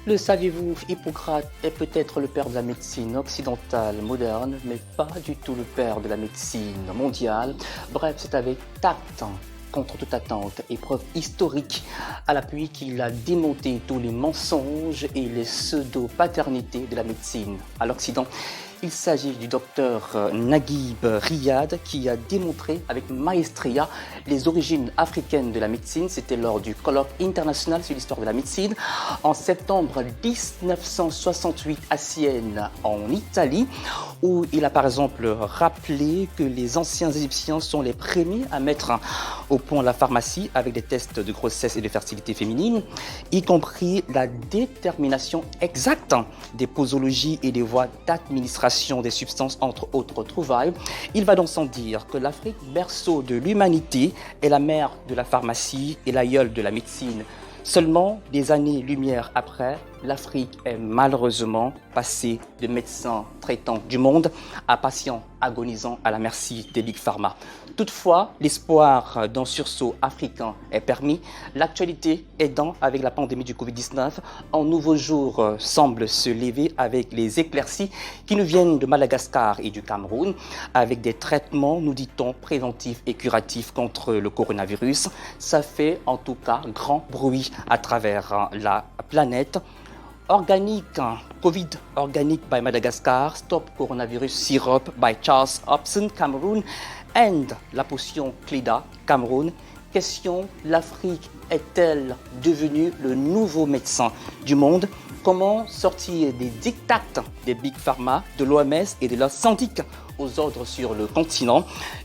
Le saviez-vous, Hippocrate est peut-être le père de la médecine occidentale moderne, mais pas du tout le père de la médecine mondiale. Bref, c'est avec tact, contre toute attente et preuve historique à l'appui qu'il a démonté tous les mensonges et les pseudo-paternités de la médecine à l'Occident. Il s'agit du docteur Naguib Riyad qui a démontré avec maestria les origines africaines de la médecine. C'était lors du colloque international sur l'histoire de la médecine en septembre 1968 à Sienne, en Italie, où il a par exemple rappelé que les anciens Égyptiens sont les premiers à mettre au point la pharmacie avec des tests de grossesse et de fertilité féminine, y compris la détermination exacte des posologies et des voies d'administration des substances, entre autres trouvailles. Il va donc sans dire que l'Afrique, berceau de l'humanité, est la mère de la pharmacie et l'aïeule de la médecine. Seulement des années-lumière après, l'Afrique est malheureusement passée de médecins traitants du monde à patients agonisants à la merci des Big Pharma. Toutefois, l'espoir d'un sursaut africain est permis. L'actualité aidant avec la pandémie du Covid-19, un nouveau jour semble se lever avec les éclaircies qui nous viennent de Madagascar et du Cameroun, avec des traitements, nous dit-on, préventifs et curatifs contre le coronavirus. Ça fait en tout cas grand bruit à travers la planète. Organic, COVID Organic by Madagascar, Stop Coronavirus Syrup by Charles Hobson, Cameroun, and la potion Clida, Cameroun. Question, l'Afrique est-elle devenue le nouveau médecin du monde? Comment sortir des diktats des Big Pharma, de l'OMS et de leurs syndics aux ordres sur le continent?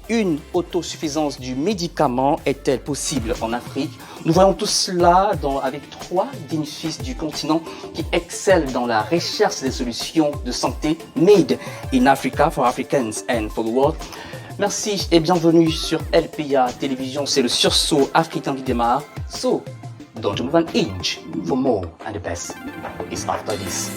Une autosuffisance du médicament est-elle possible en Afrique? Nous voyons tout cela avec 3 dignes fils du continent qui excellent dans la recherche des solutions de santé made in Africa for Africans and for the world. Merci et bienvenue sur LPA Télévision, c'est le sursaut africain qui démarre. So, don't move an inch for more and the best is after this.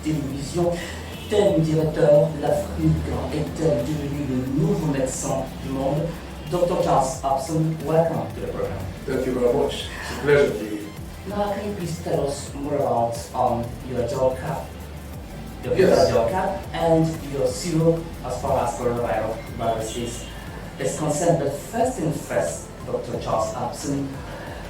Télévision. Thème directeur, l'Afrique est-elle devenue le nouveau médecin du monde? Dr. Charles Hobson, welcome to the program. Thank you very much. It's a pleasure to be here. Now, can you please tell us more about your gel cap, your Yes. gel cap, and your syrup as far as coronavirus is concerned? But first things first, Dr. Charles Hobson,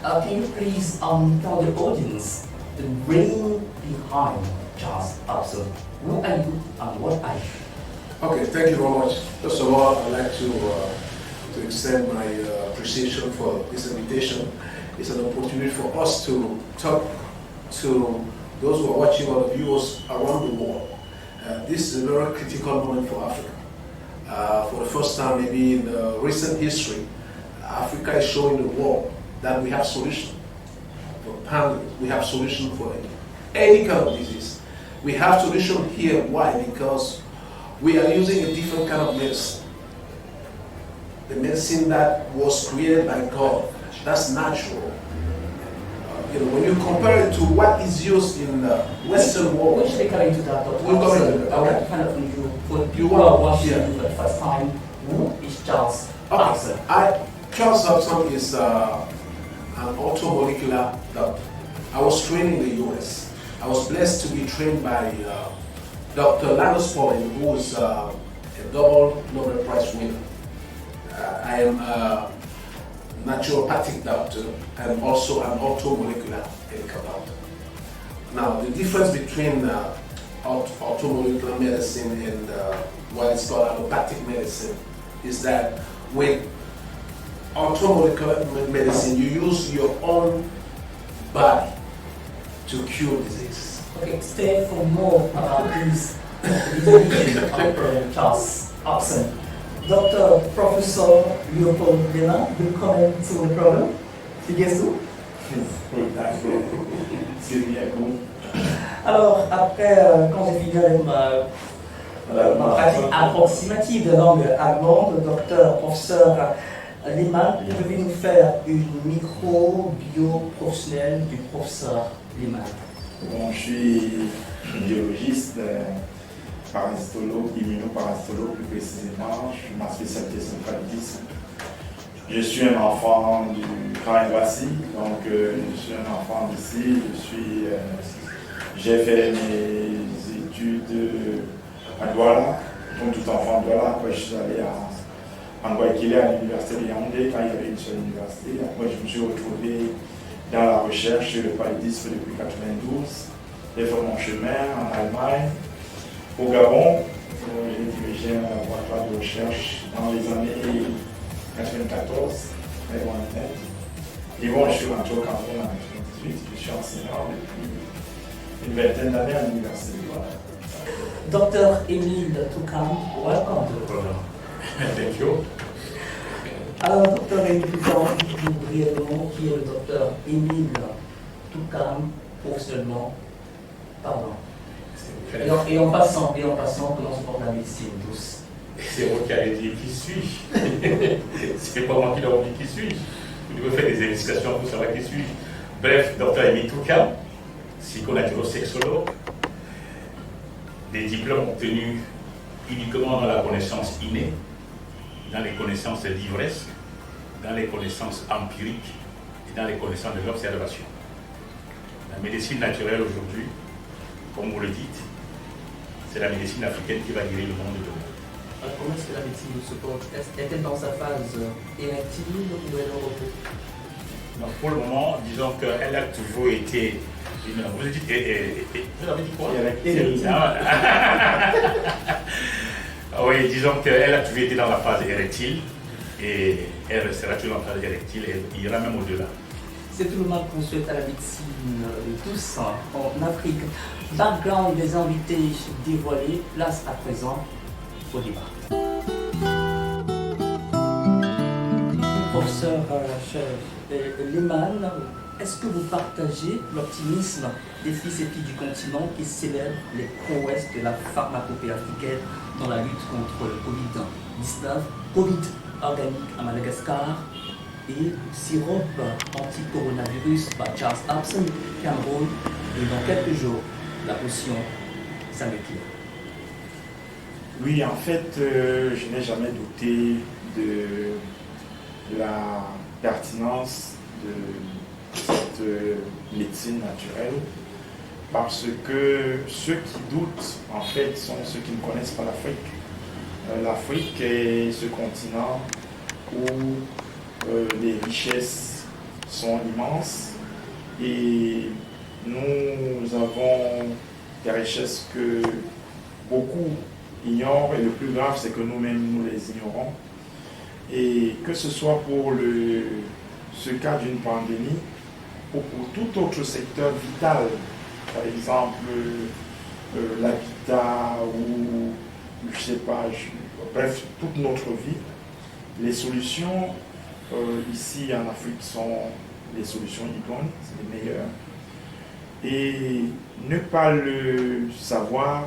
can you please tell the audience the brain behind Charles Hobson? Who are you and what are you? Okay, thank you very much. First of all, I'd like to extend my appreciation for this invitation. It's an opportunity for us to talk to those who are watching or the viewers around the world. This is a very critical moment for Africa. For the first time maybe in recent history, Africa is showing the world that we have solution for pandemic, we have solution for any kind of disease. We have solution here. Why? Because we are using a different kind of medicine. The medicine that was created by God. That's natural. When you compare it to what is used in the Western world. We should be coming to that, Dr. We'll come into that. I want to kind of you, for you who are watching for the first time, who is Charles Hobson? Charles Hobson is an automolecular doctor. I was trained in the US. I was blessed to be trained by Dr. Linus Pauling, who is a double Nobel Prize winner. I am a naturopathic doctor and also an automolecular medical doctor. Now, the difference between automolecular medicine and what is called allopathic medicine is that with automolecular medicine, you use your own body to cure disease. Okay, stay for more about this Dr. Charles Hobson. Dr. Professor Leopold Léman will comment sur le problème. Figuez-vous. C'est bien bon. Alors, après, quand j'ai fini avec ma pratique approximative de langue allemande, le docteur professeur Léman devait nous faire une micro-bio professionnelle du professeur Léman. Bon, je suis biologiste, parasitologue, immunoparasitologue plus précisément. Ma spécialité c'est le paludisme. Je suis un enfant du Grand Voici, donc je suis un enfant d'ici. J'ai fait mes études à Douala, comme tout enfant de Douala. Après, je suis allé en Guayaquil à l'université de Yaoundé, quand il y avait une seule université. Après, je me suis retrouvé dans la recherche sur le paludisme depuis 1992. J'ai fait mon chemin en Allemagne, au Gabon. J'ai dirigé un laboratoire de recherche dans les années 1994, très lointaine. Et bon, je suis rentré au Cameroun en 1998. Je suis enseignant depuis une vingtaine d'années à l'université. Dr. Emile Toucan, welcome to the program. Thank you. Alors, Dr. Emile Toucan, dites-nous brièvement qui est le Dr. Emile Toucan, professionnellement parlant. Et en passant, comment se porte la médecine tous? C'est moi qui allais dire qui suis-je. C'est pas moi qui leur dit qui suis-je. Vous devez faire des investigations pour savoir qui suis-je. Bref, Dr. Emile Toucan, psychonaturosexologue, des diplômes obtenus uniquement dans la connaissance innée, dans les connaissances livresques, dans les connaissances empiriques et dans les connaissances de l'observation. La médecine naturelle aujourd'hui, comme vous le dites, c'est la médecine africaine qui va guérir le monde de demain. Alors, comment est-ce que la médecine se porte? Est-elle dans sa phase érectile ou elle est au repos? Donc pour le moment, disons qu'elle a toujours été une... Vous dites, vous avez dit quoi? Oui, disons qu'elle a toujours été dans la phase érectile et elle restera toujours dans la phase érectile et il ira même au-delà. C'est tout le mal qu'on souhaite à la médecine de tous en Afrique. Background des invités dévoilés, place à présent au débat. Professeur Léman, est-ce que vous partagez l'optimisme des fils et filles du continent qui célèbrent les prouesses de la pharmacopée africaine dans la lutte contre le Covid-19, Covid organique à Madagascar et sirop anti-coronavirus par Charles Hobson, Cameroun, et dans quelques jours, la potion s'arrêtera? Oui, en fait, je n'ai jamais douté de la pertinence de cette médecine naturelle parce que ceux qui doutent, en fait, sont ceux qui ne connaissent pas l'Afrique. L'Afrique est ce continent où les richesses sont immenses et nous avons des richesses que beaucoup ignorent et le plus grave c'est que nous-mêmes nous les ignorons. Et que ce soit pour ce cas d'une pandémie ou pour tout autre secteur vital, par exemple l'habitat ou je sais pas, bref, toute notre vie, les solutions ici en Afrique sont les solutions idoines, c'est les meilleures. Et ne pas le savoir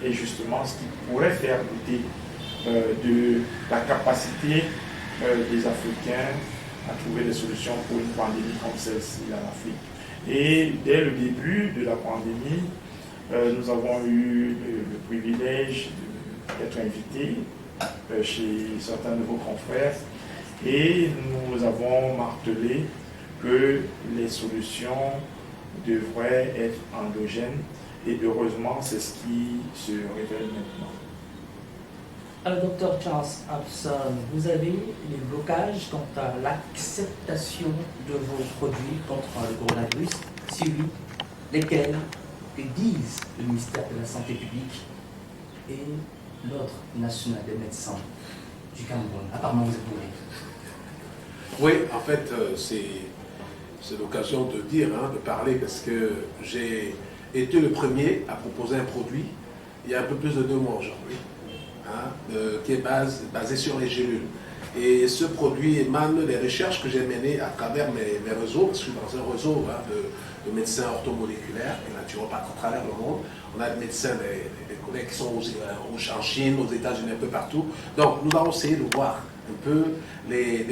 est justement ce qui pourrait faire douter de la capacité des Africains à trouver des solutions pour une pandémie comme celle-ci en Afrique. Et dès le début de la pandémie, nous avons eu le privilège d'être invités chez certains de vos confrères et nous avons martelé que les solutions devraient être endogènes et heureusement c'est ce qui se révèle maintenant. Alors, Dr. Charles Hobson, vous avez des blocages quant à l'acceptation de vos produits contre le coronavirus, celui lesquels que disent le ministère de la Santé publique et l'Ordre national des médecins du Cameroun. Apparemment, vous êtes bourré. Oui, en fait, c'est l'occasion de dire, de parler, parce que j'ai été le premier à proposer un produit il y a un peu plus de 2 mois aujourd'hui, qui est basé sur les gélules. Et ce produit émane des recherches que j'ai menées à travers mes réseaux, parce que je suis dans un réseau de médecins orthomoléculaires et naturopathes à travers le monde. On a des médecins, des collègues qui sont en Chine, aux États-Unis, un peu partout. Donc nous avons essayé de voir un peu les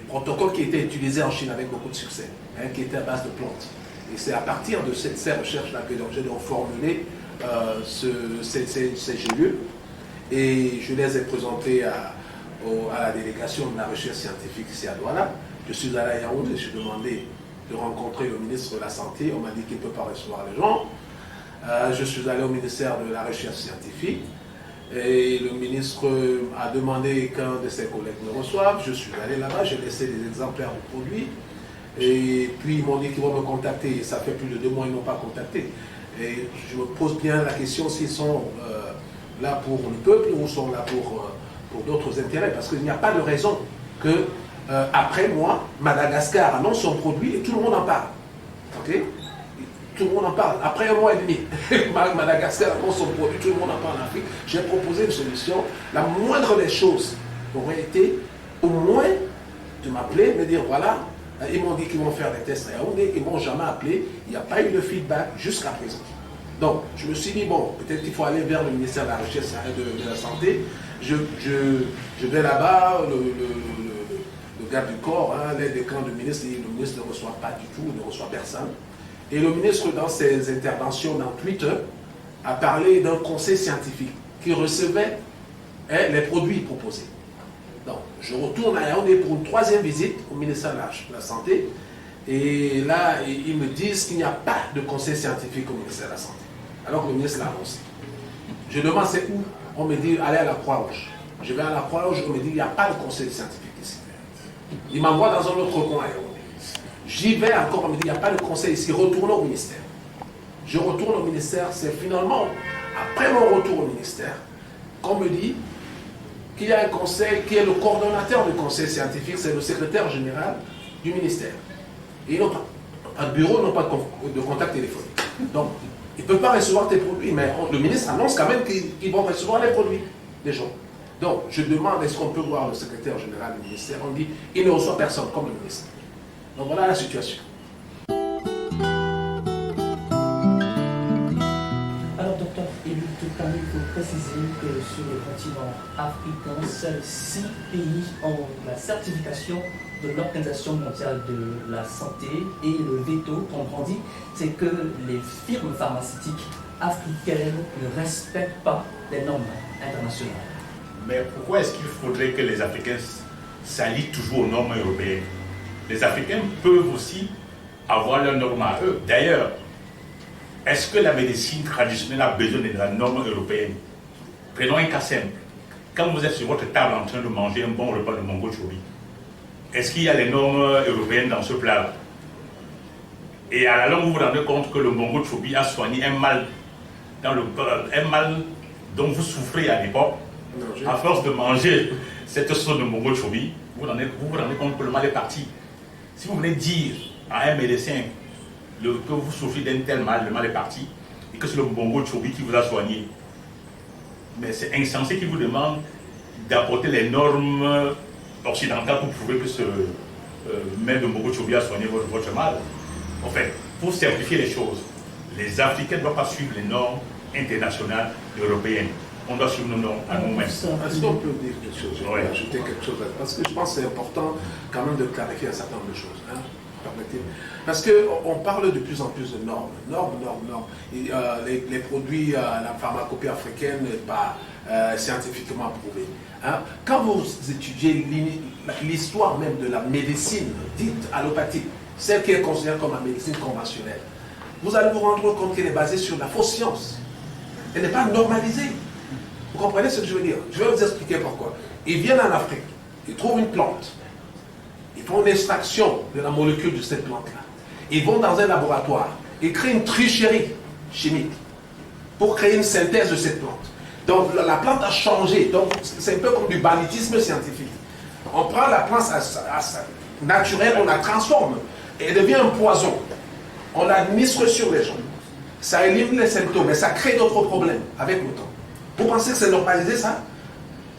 protocoles qui étaient utilisés en Chine avec beaucoup de succès, qui étaient à base de plantes. Et c'est à partir de ces recherches-là que j'ai formulé ces gélules. Et je les ai présentées à la délégation de la recherche scientifique ici à Douala. Je suis allé à Yaoundé, j'ai demandé de rencontrer le ministre de la Santé. On m'a dit qu'il ne peut pas recevoir les gens. Je suis allé au ministère de la Recherche scientifique et le ministre a demandé qu'un de ses collègues me reçoive. Je suis allé là-bas, j'ai laissé des exemplaires de produits et puis ils m'ont dit qu'ils vont me contacter. Ça fait plus de 2 mois, ils ne m'ont pas contacté. Et je me pose bien la question s'ils sont là pour le peuple ou sont là pour d'autres intérêts, parce qu'il n'y a pas de raison que après moi, Madagascar annonce son produit et tout le monde en parle. Okay? Tout le monde en parle. Après 1 mois et demi, Madagascar annonce son produit, tout le monde en parle en Afrique. J'ai proposé une solution. La moindre des choses aurait été au moins de m'appeler, me dire voilà, ils m'ont dit qu'ils vont faire des tests à Yaoundé, ils ne m'ont jamais appelé, il n'y a pas eu de feedback jusqu'à présent. Donc, je me suis dit, bon, peut-être qu'il faut aller vers le ministère de la Recherche et de la Santé. Je vais là-bas, le garde du corps, l'aide des camps du ministre, le ministre ne reçoit pas du tout, ne reçoit personne. Et le ministre, dans ses interventions dans Twitter, a parlé d'un conseil scientifique qui recevait les produits proposés. Donc, je retourne à Yaoundé pour une 3e visite au ministère de la Santé. Et là, ils me disent qu'il n'y a pas de conseil scientifique au ministère de la Santé. Alors que le ministre l'a annoncé. Je demande c'est où? On me dit allez à la Croix-Rouge. Je vais à la Croix-Rouge, on me dit il n'y a pas de conseil scientifique ici. Il m'envoie dans un autre coin. J'y vais encore, on me dit il n'y a pas de conseil ici. Retourne au ministère. Je retourne au ministère, c'est finalement, après mon retour au ministère, qu'on me dit qu'il y a un conseil, qui est le coordonnateur du conseil scientifique, c'est le secrétaire général du ministère. Et ils n'ont pas de bureau, ils n'ont pas de contact téléphonique. Donc, ils ne peuvent pas recevoir tes produits, mais le ministre annonce quand même qu'ils vont recevoir les produits des gens. Donc, je demande, est-ce qu'on peut voir le secrétaire général du ministère? On dit, il ne reçoit personne, comme le ministre. Donc, voilà la situation. Alors, docteur Élie Touka, il faut préciser que sur le continent africain, seuls 6 pays ont la certification de l'Organisation mondiale de la santé, et le veto, qu'on dit, c'est que les firmes pharmaceutiques africaines ne respectent pas les normes internationales. Mais pourquoi est-ce qu'il faudrait que les Africains s'allient toujours aux normes européennes? Les Africains peuvent aussi avoir leurs normes à eux. D'ailleurs, est-ce que la médecine traditionnelle a besoin de la norme européenne? Prenons un cas simple. Quand vous êtes sur votre table en train de manger un bon repas de Mongo Chobi, est-ce qu'il y a les normes européennes dans ce plat? Et à la longue, vous vous rendez compte que le Mongo Chobi a soigné un mal, un mal dont vous souffrez à l'époque. À force de manger cette sauce de Mongo Chobi, vous vous rendez compte que le mal est parti. Si vous venez dire à un médecin que vous souffrez d'un tel mal, le mal est parti, et que c'est le Mongo Chobi qui vous a soigné, mais c'est insensé qu'il vous demande d'apporter les normes occidentales pour prouver que ce maître de Mongo Chobi a soigné votre mal. En fait, pour simplifier les choses, les Africains ne doivent pas suivre les normes internationales européennes. On doit suivre nos normes à nous-mêmes. Est-ce qu'on peut dire quelque chose? Je vais ajouter quelque chose. Parce que je pense que c'est important quand même de clarifier un certain nombre de choses. Permettez. Parce qu'on parle de plus en plus de normes. Normes. Et, les produits, la pharmacopée africaine n'est pas scientifiquement prouvée. Quand vous étudiez l'histoire même de la médecine dite allopathique, celle qui est considérée comme la médecine conventionnelle, vous allez vous rendre compte qu'elle est basée sur la fausse science. Elle n'est pas normalisée. Vous comprenez ce que je veux dire? Je vais vous expliquer pourquoi. Ils viennent en Afrique, ils trouvent une plante, ils font une extraction de la molécule de cette plante-là. Ils vont dans un laboratoire, ils créent une tricherie chimique pour créer une synthèse de cette plante. Donc la plante a changé, donc c'est un peu comme du banditisme scientifique. On prend la plante naturelle, on la transforme, et elle devient un poison. On l'administre sur les gens. ça élimine les symptômes, mais ça crée d'autres problèmes avec le temps. Vous pensez que c'est normalisé ça?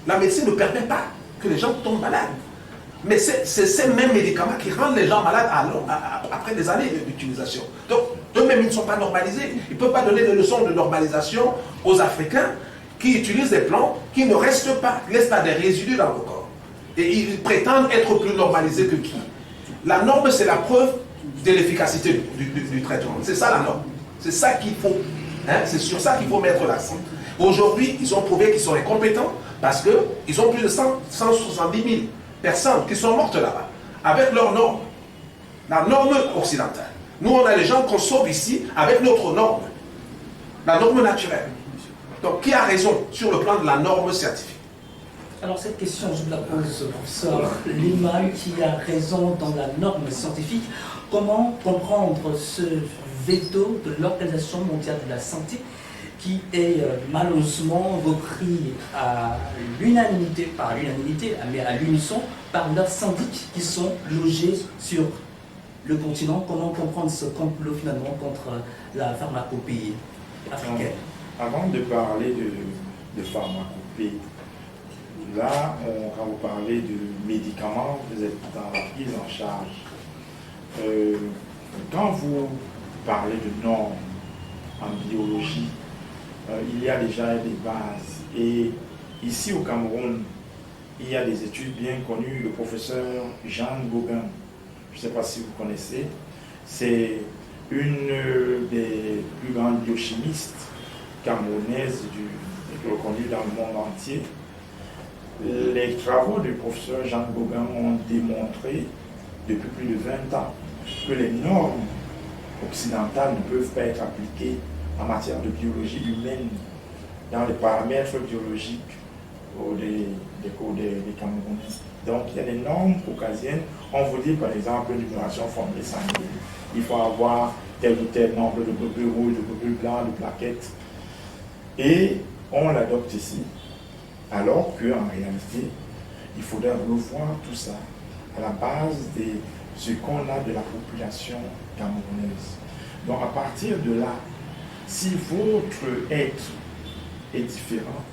La médecine ne permet pas que les gens tombent malades. Mais c'est ces mêmes médicaments qui rendent les gens malades après des années d'utilisation. Donc, eux-mêmes, ils ne sont pas normalisés. Ils ne peuvent pas donner des leçons de normalisation aux Africains qui utilisent des plantes qui ne restent pas, qui laissent pas des résidus dans le corps. Et ils prétendent être plus normalisés que qui? La norme, c'est la preuve de l'efficacité du traitement. C'est ça la norme. C'est ça qu'il faut. Hein? C'est sur ça qu'il faut mettre l'accent. Aujourd'hui, ils ont prouvé qu'ils sont incompétents parce qu'ils ont plus de 170 000 personnes qui sont mortes là-bas, avec leur norme, la norme occidentale. Nous, on a les gens qu'on sauve ici avec notre norme, la norme naturelle. Donc, qui a raison sur le plan de la norme scientifique? Alors cette question, je vous la pose, professeur Liman, qui a raison dans la norme scientifique. Comment comprendre ce veto de l'Organisation mondiale de la santé qui est malheureusement repris à l'unanimité, pas à l'unanimité, mais à l'unisson, par leurs syndics qui sont logés sur le continent? Comment comprendre ce complot finalement contre la pharmacopée africaine? Avant de parler de pharmacopée, là, quand vous parlez de médicaments, vous êtes dans la prise en charge. Quand vous parlez de normes en biologie, il y a déjà des bases. Et ici au Cameroun, il y a des études bien connues. Le professeur Jean Gauguin, je ne sais pas si vous connaissez, c'est une des plus grandes biochimistes camerounaises reconnues dans le monde entier. Les travaux du professeur Jean Gauguin ont démontré depuis plus de 20 ans que les normes occidentales ne peuvent pas être appliquées en matière de biologie humaine dans les paramètres biologiques des Camerounais. Donc il y a des normes caucasiennes. On vous dit par exemple une libération formée sanguine. Il faut avoir tel ou tel nombre de globules rouges, de globules blancs, de plaquettes. Et on l'adopte ici. Alors qu'en réalité, il faudrait revoir tout ça à la base de ce qu'on a de la population camerounaise. Donc à partir de là, si votre être est différent,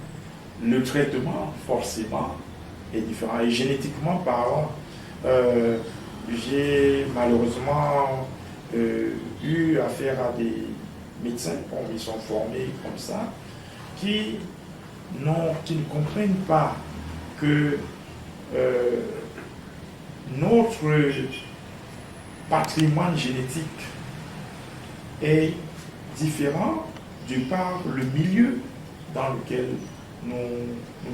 le traitement forcément est différent. Et génétiquement parlant, j'ai malheureusement eu affaire à des médecins, ils sont formés comme ça, qui ne comprennent pas que notre patrimoine génétique est différent de par le milieu dans lequel nous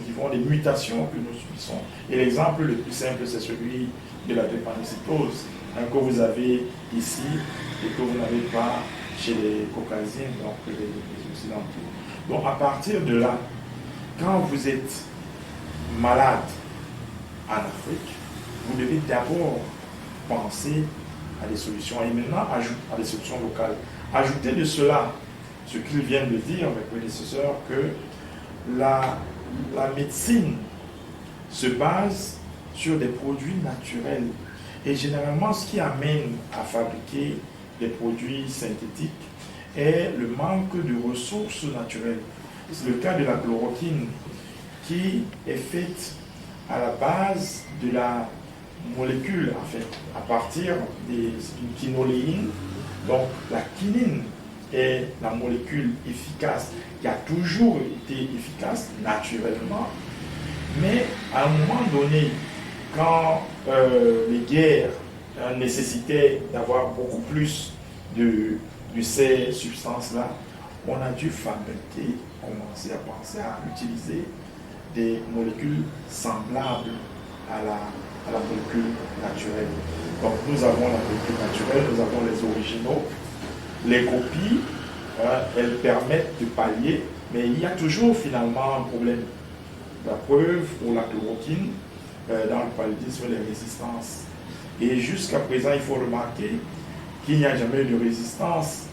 vivons, les mutations que nous subissons. Et l'exemple le plus simple, c'est celui de la drépanocytose, que vous avez ici et que vous n'avez pas chez les Caucasiens, donc les Occidentaux. Donc à partir de là, quand vous êtes malade en Afrique, vous devez d'abord penser à des solutions et maintenant à des solutions locales. Ajoutez de cela ce qu'ils viennent de dire, mes prédécesseurs, que la médecine se base sur des produits naturels. Et généralement, ce qui amène à fabriquer des produits synthétiques est le manque de ressources naturelles. C'est le cas de la chloroquine qui est faite à la base de la molécule, en fait, à partir d'une quinoléine. Donc la quinine est la molécule efficace qui a toujours été efficace naturellement, mais à un moment donné, quand les guerres nécessitaient d'avoir beaucoup plus de ces substances-là, on a dû commencer à penser à utiliser des molécules semblables à la molécule naturelle. Donc nous avons la molécule naturelle, nous avons les originaux. Les copies, elles permettent de pallier, mais il y a toujours finalement un problème. La preuve pour la chloroquine, dans le paludisme, les résistances. Et jusqu'à présent, il faut remarquer qu'il n'y a jamais eu de résistance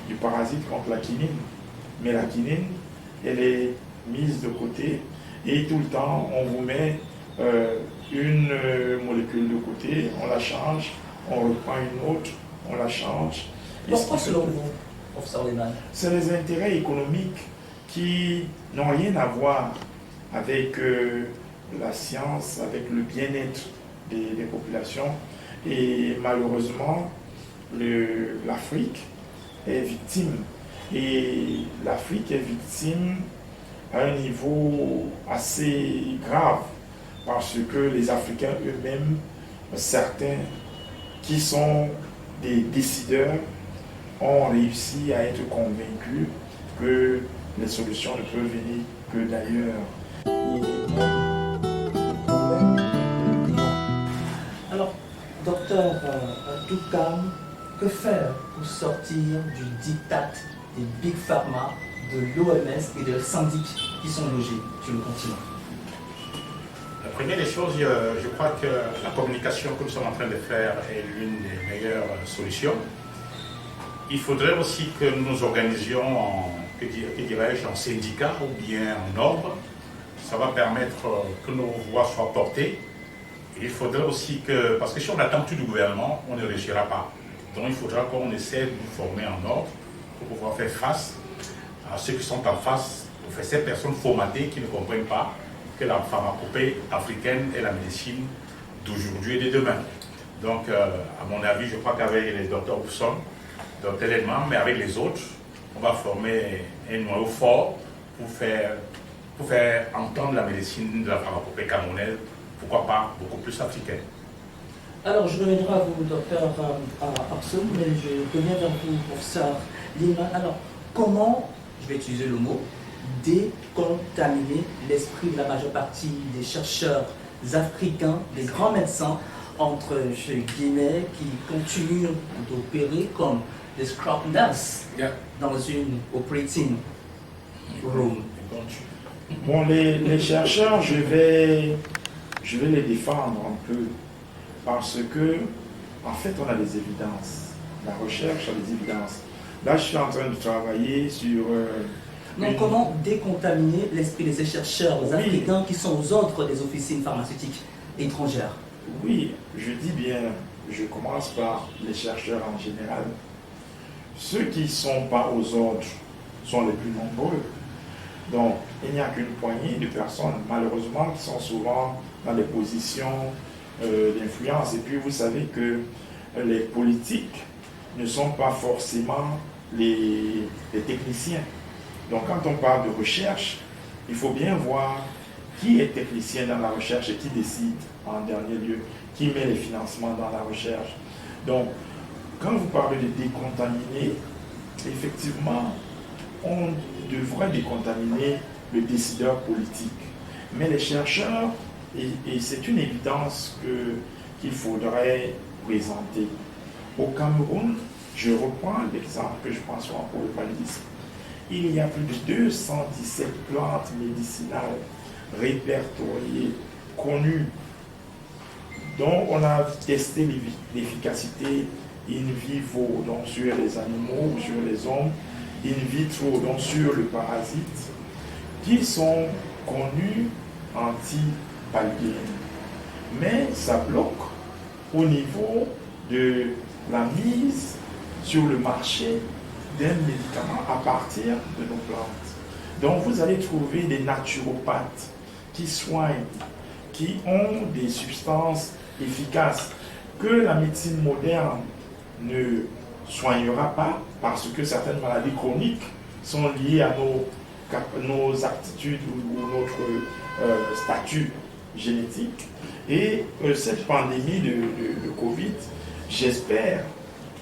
du parasite contre la quinine. Mais la quinine, elle est mise de côté et tout le temps, on vous met une molécule de côté, on la change, on reprend une autre, on la change. Pourquoi selon vous? professeur Lehmann? C'est les intérêts économiques qui n'ont rien à voir avec la science, avec le bien-être des populations. Et malheureusement, l'Afrique est victime. Et l'Afrique est victime à un niveau assez grave parce que les Africains eux-mêmes, certains qui sont des décideurs, ont réussi à être convaincus que les solutions ne peuvent venir que d'ailleurs. Alors, docteur Toukam, que faire pour sortir du diktat des Big Pharma, de l'OMS et de syndics qui sont logés sur le continent? La première des choses, je crois que la communication que nous sommes en train de faire est l'une des meilleures solutions. Il faudrait aussi que nous nous organisions en syndicats ou bien en ordre. Ça va permettre que nos voix soient portées. Et il faudrait aussi que, parce que si on attend tout du gouvernement, on ne réussira pas. Donc il faudra qu'on essaie de nous former en ordre pour pouvoir faire face à ceux qui sont en face, pour ces personnes formatées qui ne comprennent pas que la pharmacopée africaine est la médecine d'aujourd'hui et de demain. Donc, à mon avis, je crois qu'avec les docteurs Oufson, docteur Lehmann, mais avec les autres, on va former un noyau fort pour faire entendre la médecine de la pharmacopée camerounaise, pourquoi pas beaucoup plus africaine. Alors, je reviendrai à vous, docteur Hobson, mais je reviens vers vous, professeur Lehmann. Alors, comment, je vais utiliser le mot, décontaminer l'esprit de la majeure partie des chercheurs africains, des grands médecins, entre guillemets, qui continuent d'opérer comme des scrub nurses dans une operating room? Bon, les chercheurs, je vais les défendre un peu parce que, en fait, on a des évidences. La recherche a des évidences. Là, je suis en train de travailler sur... Donc, comment décontaminer l'esprit de ces chercheurs africains qui sont aux ordres des officines pharmaceutiques étrangères? Oui, je dis bien, je commence par les chercheurs en général. Ceux qui ne sont pas aux ordres sont les plus nombreux. Donc, il n'y a qu'une poignée de personnes, malheureusement, qui sont souvent dans des positions d'influence. Et puis, vous savez que les politiques ne sont pas forcément les techniciens. Donc, quand on parle de recherche, il faut bien voir qui est technicien dans la recherche et qui décide en dernier lieu, qui met les financements dans la recherche. Donc, quand vous parlez de décontaminer, effectivement, on devrait décontaminer le décideur politique. Mais les chercheurs, et c'est une évidence qu'il faudrait présenter. Au Cameroun, je reprends l'exemple que je prends souvent pour le paludisme. Il y a plus de 217 plantes médicinales répertoriées, connues, dont on a testé l'efficacité in vivo, donc sur les animaux ou sur les hommes, in vitro, donc sur le parasite, qui sont connus anti-paludéennes. Mais ça bloque au niveau de la mise sur le marché d'un médicament à partir de nos plantes. Donc vous allez trouver des naturopathes qui soignent, qui ont des substances efficaces que la médecine moderne ne soignera pas parce que certaines maladies chroniques sont liées à nos aptitudes ou notre statut génétique. Et cette pandémie de Covid, j'espère,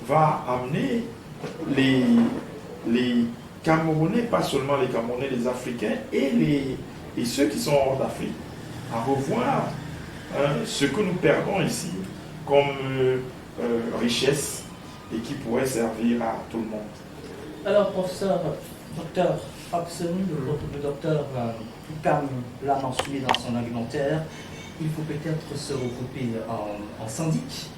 va amener les Camerounais, pas seulement les Camerounais, les Africains et ceux qui sont hors d'Afrique, à revoir ce que nous perdons ici comme richesse et qui pourrait servir à tout le monde. Alors, docteur Hobson, le docteur Toukam l'a mentionné dans son argumentaire, il faut peut-être se regrouper en syndic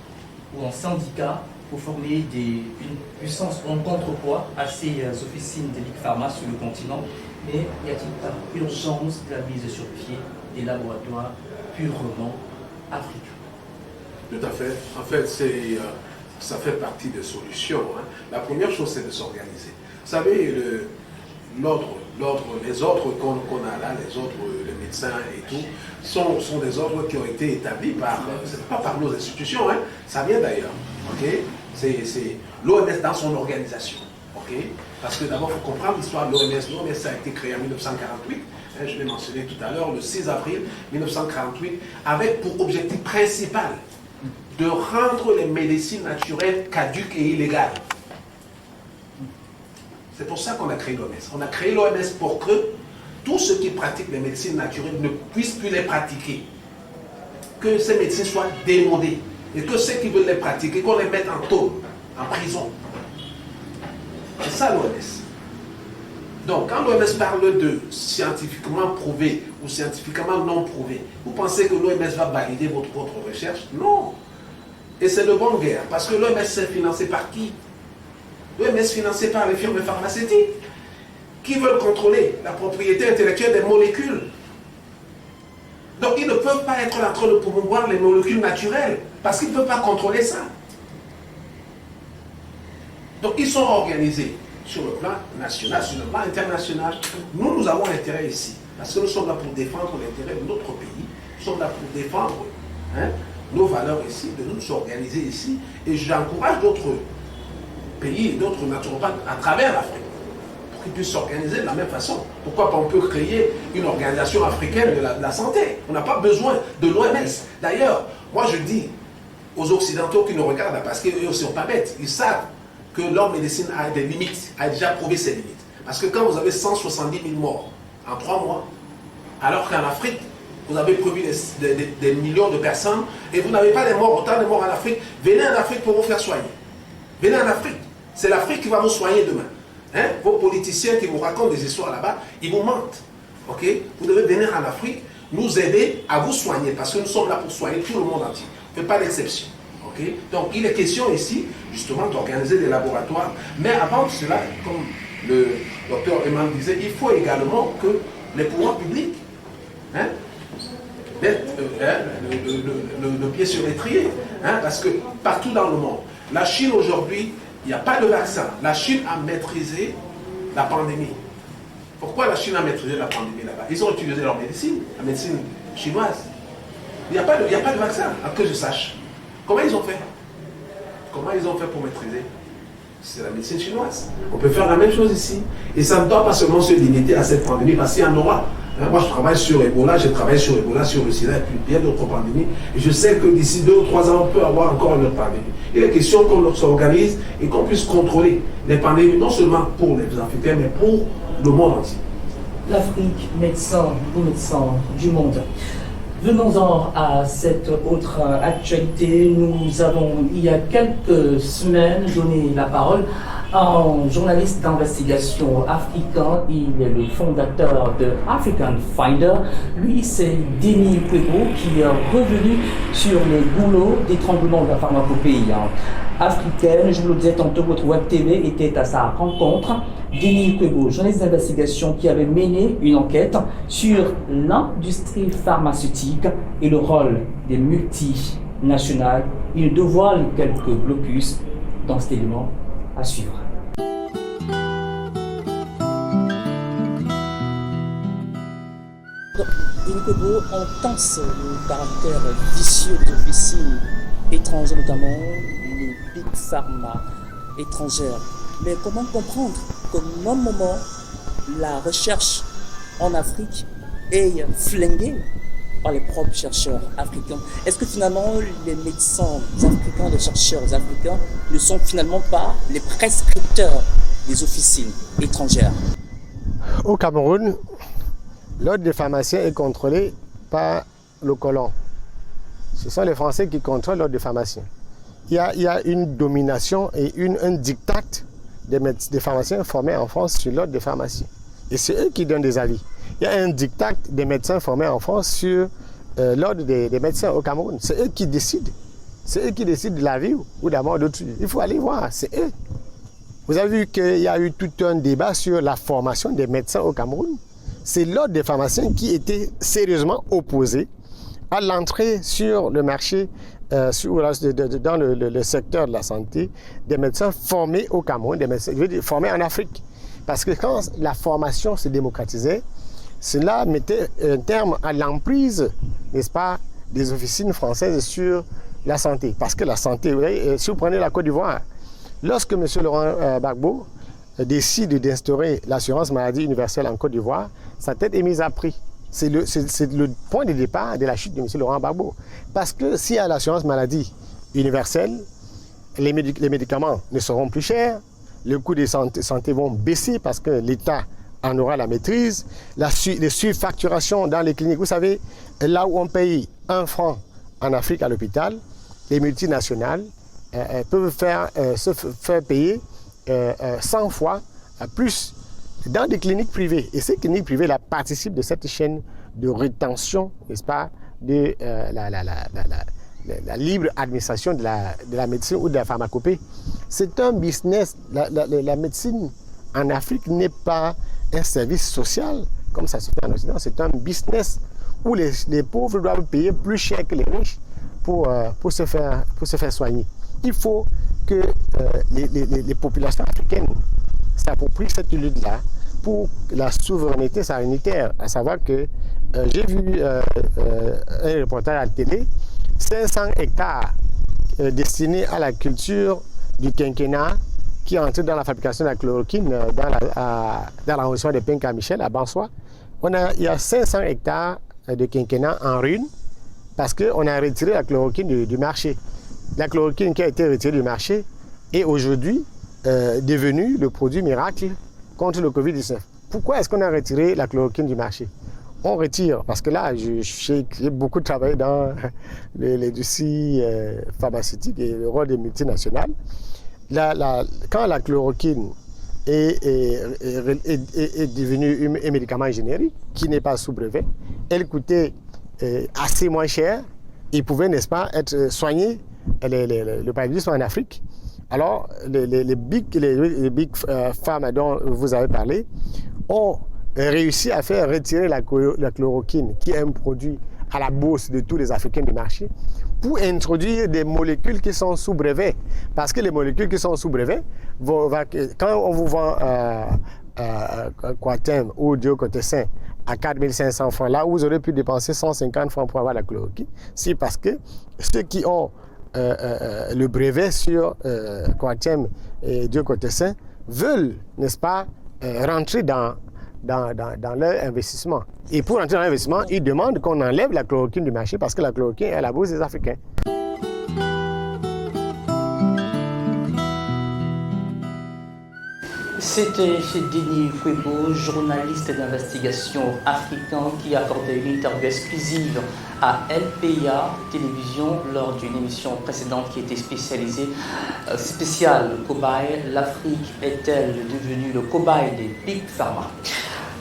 ou en syndicat pour former une puissance ou un contrepoids à ces officines de Big Pharma sur le continent. Mais y a-t-il pas urgence de la mise sur pied des laboratoires purement africains? Tout à fait. En fait, c'est ça fait partie des solutions. Hein. La première chose, c'est de s'organiser. Vous savez, les ordres qu'on a là, les médecins et tout, sont des ordres qui ont été établis pas par nos institutions, hein. Ça vient d'ailleurs. Okay? C'est l'OMS dans son organisation. Okay? Parce que d'abord, il faut comprendre l'histoire de l'OMS. L'OMS a été créée en 1948, hein, je l'ai mentionné tout à l'heure, le 6 avril 1948, avec pour objectif principal de rendre les médecines naturelles caduques et illégales. C'est pour ça qu'on a créé l'OMS. On a créé l'OMS pour que tous ceux qui pratiquent les médecines naturelles ne puissent plus les pratiquer. Que ces médecines soient démodées. Et que ceux qui veulent les pratiquer, qu'on les mette en tôle, en prison. C'est ça l'OMS. Donc, quand l'OMS parle de scientifiquement prouvé ou scientifiquement non prouvé, vous pensez que l'OMS va valider votre recherche? Non. Et c'est de bonne guerre. Parce que l'OMS est financé par qui? L'OMS est financé par les firmes pharmaceutiques qui veulent contrôler la propriété intellectuelle des molécules. Donc, ils ne peuvent pas être en train de promouvoir les molécules naturelles parce qu'ils ne peuvent pas contrôler ça. Donc, ils sont organisés sur le plan national, sur le plan international. Nous avons intérêt ici parce que nous sommes là pour défendre l'intérêt de notre pays. Nous sommes là pour défendre nos valeurs ici, de nous organiser ici. Et j'encourage d'autres pays et d'autres naturopathes à travers l'Afrique pour qu'ils puissent s'organiser de la même façon. Pourquoi pas on peut créer une organisation africaine de la santé? On n'a pas besoin de l'OMS. D'ailleurs, moi je dis aux Occidentaux qui nous regardent, parce qu'eux aussi ne sont pas bêtes, ils savent que leur médecine a des limites, a déjà prouvé ses limites. Parce que quand vous avez 170 000 morts en 3 mois, alors qu'en Afrique, vous avez prévu des millions de personnes et vous n'avez pas autant de morts en Afrique, venez en Afrique pour vous faire soigner. Venez en Afrique. C'est l'Afrique qui va vous soigner demain. Hein? Vos politiciens qui vous racontent des histoires là-bas, ils vous mentent. Okay? Vous devez venir en Afrique, nous aider à vous soigner, parce que nous sommes là pour soigner tout le monde entier. Ne faites pas d'exception. Okay? Donc il est question ici, justement, d'organiser des laboratoires. Mais avant cela, comme le docteur Eman disait, il faut également que les pouvoirs publics mettent le pied sur l'étrier. Parce que partout dans le monde, la Chine aujourd'hui, il n'y a pas de vaccin. La Chine a maîtrisé la pandémie. Pourquoi la Chine a maîtrisé la pandémie là-bas? Ils ont utilisé leur médecine, la médecine chinoise. Il n'y a pas de vaccin, à que je sache. Comment ils ont fait? Comment ils ont fait pour maîtriser? C'est la médecine chinoise. On peut faire la même chose ici. Et ça ne doit pas seulement se limiter à cette pandémie, parce qu'il y en aura. Moi, je travaille sur Ebola, sur le sida et puis bien d'autres pandémies. Et je sais que d'ici 2 ou 3 ans, on peut avoir encore une autre pandémie. Il est question qu'on s'organise et qu'on puisse contrôler les pandémies, non seulement pour les Africains, mais pour le monde entier. L'Afrique, médecin du monde. Venons-en à cette autre actualité. Nous avons, il y a quelques semaines, donné la parole à un journaliste d'investigation africain. Il est le fondateur de African Finder. Lui, c'est Denis Kwebo qui est revenu sur les goulots d'étranglement de la pharmacopée africaine. Je vous le disais tantôt, votre web TV était à sa rencontre. Denis Kwebo, journaliste d'investigation qui avait mené une enquête sur l'industrie pharmaceutique et le rôle des multinationales. Il dévoile quelques blocus dans cet élément à suivre. Denis Kwebo, on pense le caractère vicieux des officines étrangères, notamment les big pharma étrangères. Mais comment comprendre qu'au même moment, la recherche en Afrique est flinguée par les propres chercheurs africains? Est-ce que finalement les médecins africains, les chercheurs africains ne sont finalement pas les prescripteurs des officines étrangères? Au Cameroun, l'ordre des pharmaciens est contrôlé par le colon. Ce sont les Français qui contrôlent l'ordre des pharmaciens. Il y a une domination et un diktat des pharmaciens formés en France sur l'ordre des pharmaciens. Et c'est eux qui donnent des avis. Il y a un diktat des médecins formés en France sur l'ordre des médecins au Cameroun. C'est eux qui décident. C'est eux qui décident de la vie ou de la mort d'autrui. Il faut aller voir, c'est eux. Vous avez vu qu'il y a eu tout un débat sur la formation des médecins au Cameroun. C'est l'ordre des pharmaciens qui était sérieusement opposé à l'entrée sur le marché dans le secteur de la santé, des médecins formés au Cameroun, des médecins, je veux dire, formés en Afrique. Parce que quand la formation se démocratisait, cela mettait un terme à l'emprise, n'est-ce pas, des officines françaises sur la santé. Parce que la santé, vous voyez, si vous prenez la Côte d'Ivoire, lorsque M. Laurent Gbagbo décide d'instaurer l'assurance maladie universelle en Côte d'Ivoire, sa tête est mise à prix. C'est le point de départ de la chute de M. Laurent Gbagbo. Parce que s'il y a l'assurance maladie universelle, les médicaments ne seront plus chers, les coûts de santé vont baisser parce que l'État en aura la maîtrise, les surfacturations dans les cliniques. Vous savez, là où on paye 1 franc en Afrique à l'hôpital, les multinationales peuvent se faire payer 100 fois plus dans des cliniques privées. Et ces cliniques privées là, participent de cette chaîne de rétention, n'est-ce pas, de la libre administration de la médecine ou de la pharmacopée. C'est un business. La médecine en Afrique n'est pas un service social, comme ça se fait en Occident. C'est un business où les pauvres doivent payer plus cher que les riches pour se faire soigner. Il faut que les populations africaines s'approprient cette lutte-là pour la souveraineté sanitaire. À savoir que j'ai vu un reportage à la télé, 500 hectares destinés à la culture du quinquennat qui entre dans la fabrication de la chloroquine dans l'arrondissement de Penka-Michel à Bansois. Il y a 500 hectares de quinquennat en ruine parce qu'on a retiré la chloroquine du marché. La chloroquine qui a été retirée du marché est aujourd'hui devenue le produit miracle contre le Covid-19. Pourquoi est-ce qu'on a retiré la chloroquine du marché? On retire, parce que là, j'ai beaucoup travaillé dans l'industrie pharmaceutique et le rôle des multinationales. Quand la chloroquine est devenue un médicament générique, qui n'est pas sous brevet, elle coûtait assez moins cher. Il pouvait, n'est-ce pas, être soigné, le paludisme en Afrique. Alors, les big pharma dont vous avez parlé ont réussi à faire retirer la chloroquine, qui est un produit à la bourse de tous les Africains du marché, pour introduire des molécules qui sont sous brevet. Parce que les molécules qui sont sous brevet, quand on vous vend Coartem ou Diocotessin à 4 500 francs, là où vous aurez pu dépenser 150 francs pour avoir la chloroquine, c'est parce que ceux qui ont le brevet sur Coartem et Diocotessin veulent, n'est-ce pas, rentrer dans leur investissement. Et pour entrer dans l'investissement, ils demandent qu'on enlève la chloroquine du marché parce que la chloroquine est à la bourse des Africains. C'était Denis Kwebo, journaliste d'investigation africain, qui accordait une interview exclusive à LPA Télévision lors d'une émission précédente qui était spéciale cobaye. L'Afrique est-elle devenue le cobaye des Big Pharma?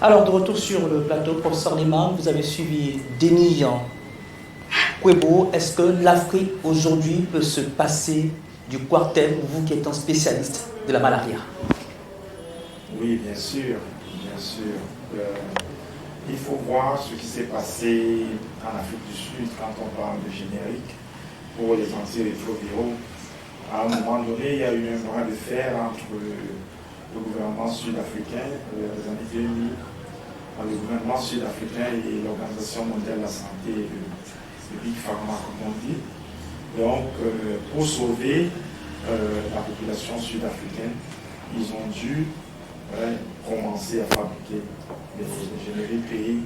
Alors, de retour sur le plateau, professeur Lehmann, vous avez suivi Denis Kwebo. Est-ce que l'Afrique aujourd'hui peut se passer du Coartem, vous qui êtes un spécialiste de la malaria? Oui, bien sûr, bien sûr. Il faut voir ce qui s'est passé en Afrique du Sud quand on parle de générique pour les antirétroviraux. À un moment donné, il y a eu un bras de fer entre le gouvernement sud-africain, les années 2000, le gouvernement sud-africain et l'Organisation mondiale de la santé, le Big Pharma, comme on dit. Donc, pour sauver la population sud-africaine, ils ont dû commencer à fabriquer des génériques et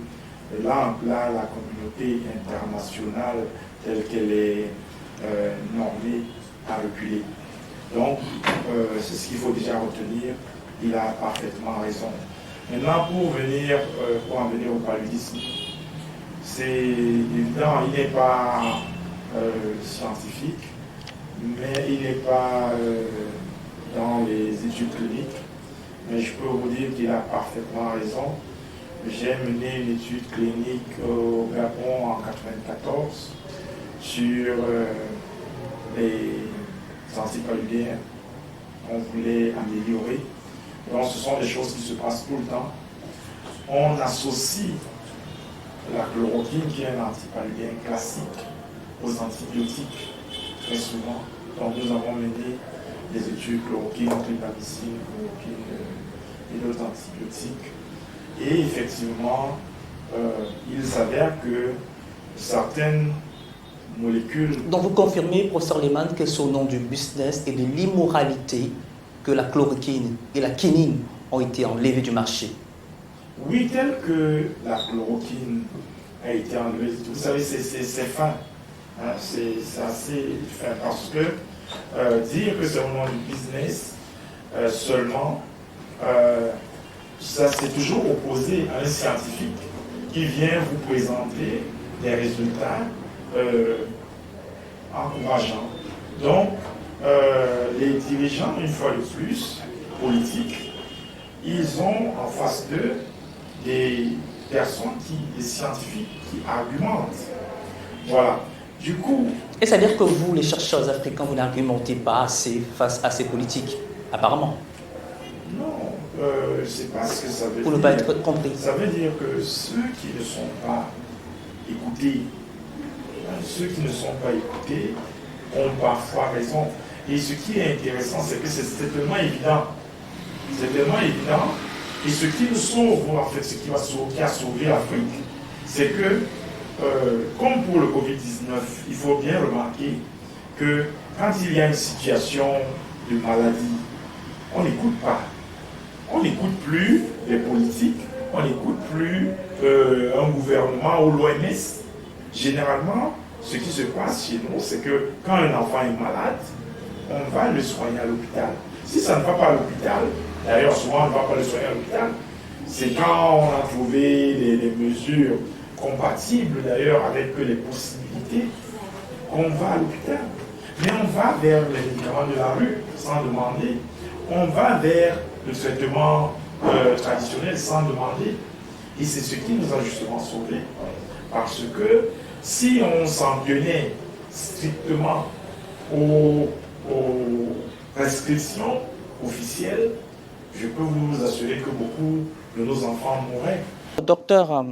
là, la communauté internationale telle qu'elle est normée a reculé. Donc, c'est ce qu'il faut déjà retenir. Il a parfaitement raison. Maintenant, pour en venir au paludisme, c'est évident, il n'est pas scientifique, mais il n'est pas dans les études cliniques. Mais je peux vous dire qu'il a parfaitement raison. J'ai mené une étude clinique au Gabon en 1994 sur les antipaludiens qu'on voulait améliorer. Donc ce sont des choses qui se passent tout le temps. On associe la chloroquine, qui est un antipaludien classique, aux antibiotiques. très souvent. Donc nous avons mené des études chloroquine, clindamycine, chloroquine et d'autres antibiotiques. Et effectivement, il s'avère que certaines molécules... Donc vous confirmez, professeur Lehmann, que c'est au nom du business et de l'immoralité que la chloroquine et la quinine ont été enlevées du marché? Oui, tel que la chloroquine a été enlevée. Vous savez, c'est fin. Hein, c'est assez fin parce que dire que c'est au nom du business seulement, ça c'est toujours opposé à un scientifique qui vient vous présenter des résultats encourageants. Donc, les dirigeants, une fois de plus, politiques, ils ont en face d'eux des personnes, des scientifiques qui argumentent. Voilà. Du coup... Et ça veut dire que vous, les chercheurs africains, vous n'argumentez pas assez face à ces politiques, apparemment? Non, c'est pas ce que ça veut dire. Pour ne pas être compris. Ça veut dire que ceux qui ne sont pas écoutés, ont parfois raison. Et ce qui est intéressant, c'est que c'est tellement évident. C'est tellement évident. Et ce qui nous sauve, en fait, ce qui a sauvé l'Afrique, c'est que, comme pour le Covid-19, il faut bien remarquer que quand il y a une situation de maladie, on n'écoute pas. On n'écoute plus les politiques, on n'écoute plus un gouvernement ou l'OMS. Généralement, ce qui se passe chez nous, c'est que quand un enfant est malade, on va le soigner à l'hôpital. Si ça ne va pas à l'hôpital, d'ailleurs souvent on ne va pas le soigner à l'hôpital, c'est quand on a trouvé des mesures compatibles d'ailleurs avec les possibilités qu'on va à l'hôpital. Mais on va vers les médicaments de la rue sans demander. On va vers le traitement traditionnel sans demander. Et c'est ce qui nous a justement sauvés. Parce que si on s'en tenait strictement aux prescriptions officielles, je peux vous assurer que beaucoup de nos enfants mourraient. Docteur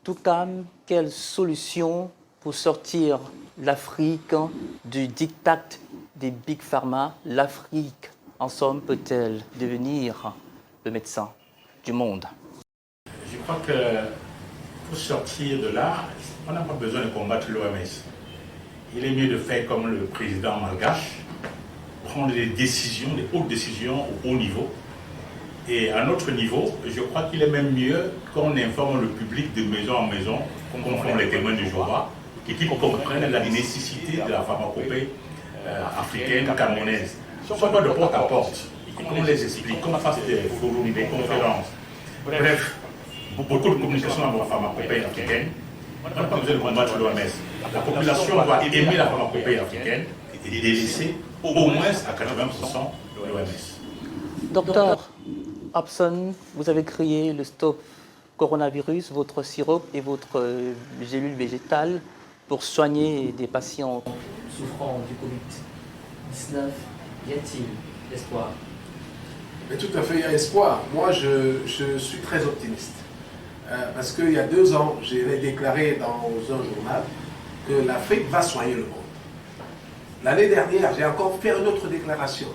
Toukam, quelle solution pour sortir l'Afrique du diktat des Big Pharma? L'Afrique, en somme, peut-elle devenir le médecin du monde? Je crois que pour sortir de là, on n'a pas besoin de combattre l'OMS. Il est mieux de faire comme le président malgache, prendre des décisions, des hautes décisions au haut niveau. Et à notre niveau, je crois qu'il est même mieux qu'on informe le public de maison en maison, comme font les témoins de Jéhovah, et qu'ils comprennent la nécessité de la pharmacopée africaine, camerounaise. Soit pas de porte à porte, qu'on les explique, qu'on fasse des forums, des conférences. Bref, beaucoup de communication dans la pharmacopée africaine. On n'a pas besoin de combattre l'OMS. La population doit aimer la pharmacopée africaine et délaisser au moins à 80% l'OMS. Docteur Hobson, vous avez créé le Stop Coronavirus, votre sirop et votre gélule végétale pour soigner des patients souffrant du Covid-19. Y a-t-il espoir? Mais tout à fait, il y a espoir. Moi, je suis très optimiste. Parce qu'il y a 2 ans, j'ai déclaré dans un journal que l'Afrique va soigner le monde. L'année dernière, j'ai encore fait une autre déclaration.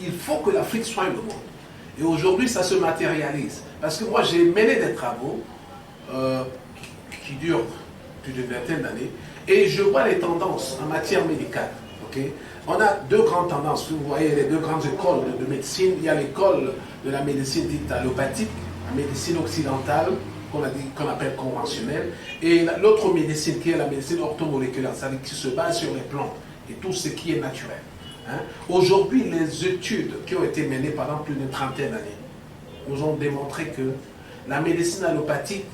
Il faut que l'Afrique soigne le monde. Et aujourd'hui, ça se matérialise. Parce que moi, j'ai mené des travaux qui durent plus d'une vingtaine d'années. Et je vois les tendances en matière médicale. Okay? On a 2 grandes tendances. Vous voyez les 2 grandes écoles de médecine. Il y a l'école de la médecine dite allopathique, la médecine occidentale, qu'on appelle conventionnelle, et l'autre médecine qui est la médecine orthomoléculaire, c'est-à-dire qui se base sur les plantes et tout ce qui est naturel. Hein? Aujourd'hui, les études qui ont été menées pendant plus d'une trentaine d'années nous ont démontré que la médecine allopathique,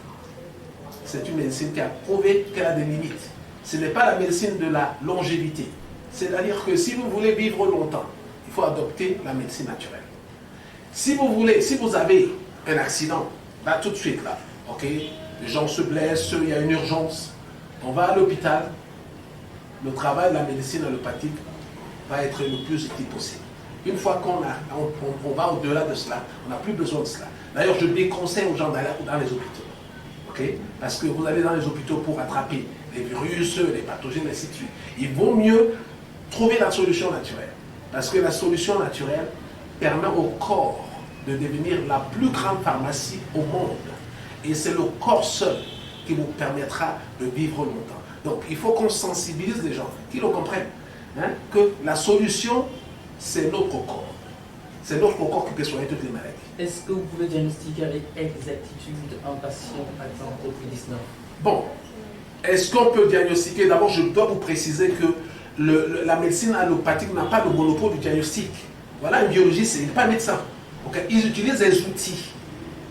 c'est une médecine qui a prouvé qu'elle a des limites. Ce n'est pas la médecine de la longévité. C'est-à-dire que si vous voulez vivre longtemps, il faut adopter la médecine naturelle. Si vous avez un accident, là tout de suite, là, ok, les gens se blessent, il y a une urgence, on va à l'hôpital, le travail de la médecine allopathique va être le plus utile possible. Une fois qu'on va au-delà de cela, on n'a plus besoin de cela. D'ailleurs, je déconseille aux gens d'aller dans les hôpitaux. Okay? Parce que vous allez dans les hôpitaux pour attraper les virus, les pathogènes, ainsi de suite. Il vaut mieux trouver la solution naturelle. Parce que la solution naturelle permet au corps de devenir la plus grande pharmacie au monde. Et c'est le corps seul qui vous permettra de vivre longtemps. Donc il faut qu'on sensibilise les gens, qu'ils le comprennent, hein, que la solution, c'est notre corps. C'est notre corps qui peut soigner toutes les maladies. Est-ce que vous pouvez diagnostiquer avec exactitude un patient atteint de Covid-19? Bon, est-ce qu'on peut diagnostiquer? D'abord, je dois vous préciser que la médecine allopathique n'a pas de monopole du diagnostic. Voilà, un biologiste, il n'est pas médecin. Okay? Ils utilisent des outils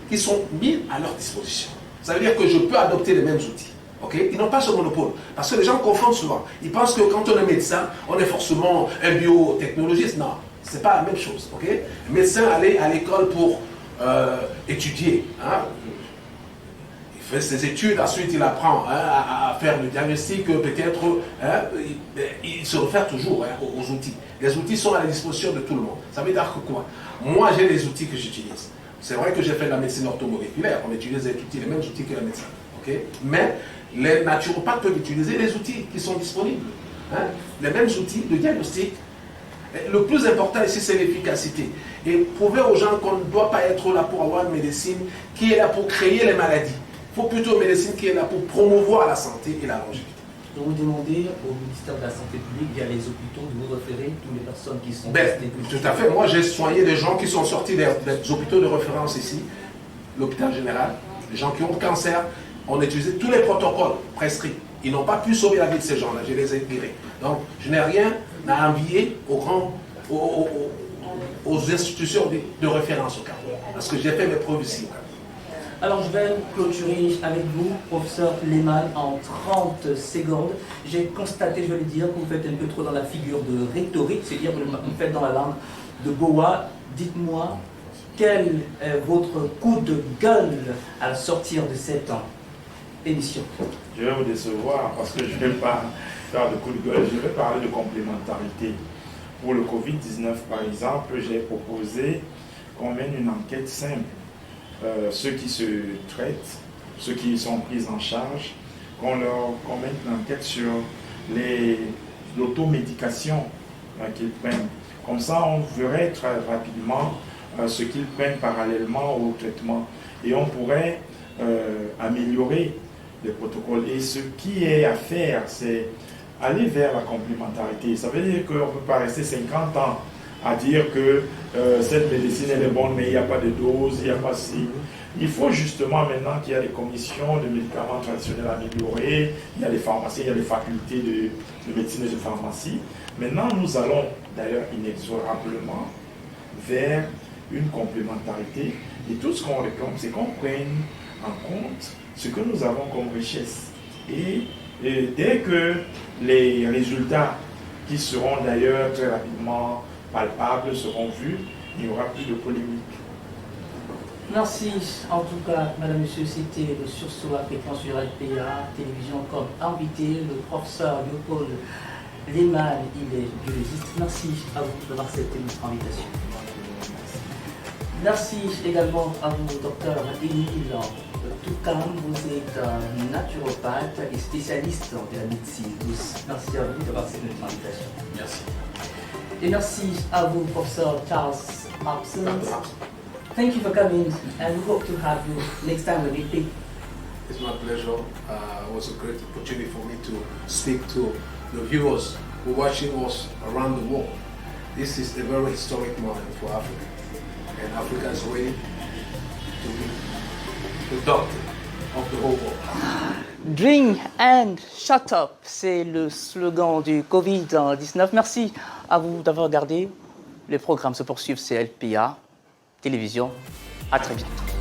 qui sont mis à leur disposition. Ça veut dire que je peux adopter les mêmes outils. Okay? Ils n'ont pas ce monopole. Parce que les gens confondent souvent. Ils pensent que quand on est médecin, on est forcément un biotechnologiste. Non, ce n'est pas la même chose. Okay? Un médecin allait à l'école pour étudier. Hein? Il fait ses études, ensuite il apprend à faire le diagnostic, peut-être, hein, il se réfère toujours aux outils. Les outils sont à la disposition de tout le monde. Ça veut dire que quoi? Moi, j'ai les outils que j'utilise. C'est vrai que j'ai fait de la médecine orthomoléculaire, on utilise les mêmes outils que la médecine. Okay? Mais les naturopathes peuvent utiliser les outils qui sont disponibles. Hein? Les mêmes outils de diagnostic. Le plus important ici, c'est l'efficacité. Et prouver aux gens qu'on ne doit pas être là pour avoir une médecine qui est là pour créer les maladies. Il faut plutôt une médecine qui est là pour promouvoir la santé et la longévité. Donc vous demandez au ministère de la Santé publique, via les hôpitaux, de vous référer toutes les personnes qui sont testées. Tout à fait. Moi, j'ai soigné des gens qui sont sortis des hôpitaux de référence ici, l'hôpital général, les gens qui ont le cancer. On a utilisé tous les protocoles prescrits. Ils n'ont pas pu sauver la vie de ces gens-là. Je les ai guéris. Donc, je n'ai rien à envier aux institutions de référence au Cameroun. Parce que j'ai fait mes preuves ici au Cameroun. Alors je vais clôturer avec vous, professeur Lehmann, en 30 secondes. J'ai constaté, je vais le dire, que vous faites un peu trop dans la figure de rhétorique, c'est-à-dire que vous faites dans la langue de Boa. Dites-moi, quel est votre coup de gueule à sortir de cette émission? Je vais vous décevoir parce que je ne vais pas faire de coup de gueule, je vais parler de complémentarité. Pour le Covid-19, par exemple, j'ai proposé qu'on mène une enquête simple. Ceux qui se traitent, ceux qui sont pris en charge, qu'on mette une enquête sur l'automédication qu'ils prennent. Comme ça, on verrait très rapidement ce qu'ils prennent parallèlement au traitement. Et on pourrait améliorer les protocoles. Et ce qui est à faire, c'est aller vers la complémentarité. Ça veut dire qu'on ne peut pas rester 50 ans à dire que cette médecine elle est bonne, mais il n'y a pas de dose, il n'y a pas si. Il faut justement maintenant qu'il y a des commissions de médicaments traditionnels améliorés, il y a les pharmacies, il y a les facultés de médecine et de pharmacie. Maintenant, nous allons d'ailleurs inexorablement vers une complémentarité. Et tout ce qu'on réclame, c'est qu'on prenne en compte ce que nous avons comme richesse. Et dès que les résultats, qui seront d'ailleurs très rapidement palpables, seront vus, il n'y aura plus de polémique. Merci. En tout cas, madame, monsieur, c'était le sursaut africain sur LPA Télévision comme invité, le professeur Léopold Lehmann, il est biologiste. Merci à vous d'avoir accepté notre invitation. Merci également à vous, docteur Émile Toukan, vous êtes naturopathe et spécialiste de la médecine douce. Merci à vous d'avoir accepté notre invitation. Merci. Et merci à vous, professeur Charles Hobson. Thank you for coming, and we hope to have you next time when we meet. It's my pleasure. It was a great opportunity for me to speak to the viewers who are watching us around the world. This is a very historic moment for Africa, and Africa is ready to be the doctor of the whole world. Drink and shut up, c'est le slogan du Covid-19. Merci à vous d'avoir regardé. Les programmes se poursuivent, c'est LPA Télévision. À très bientôt.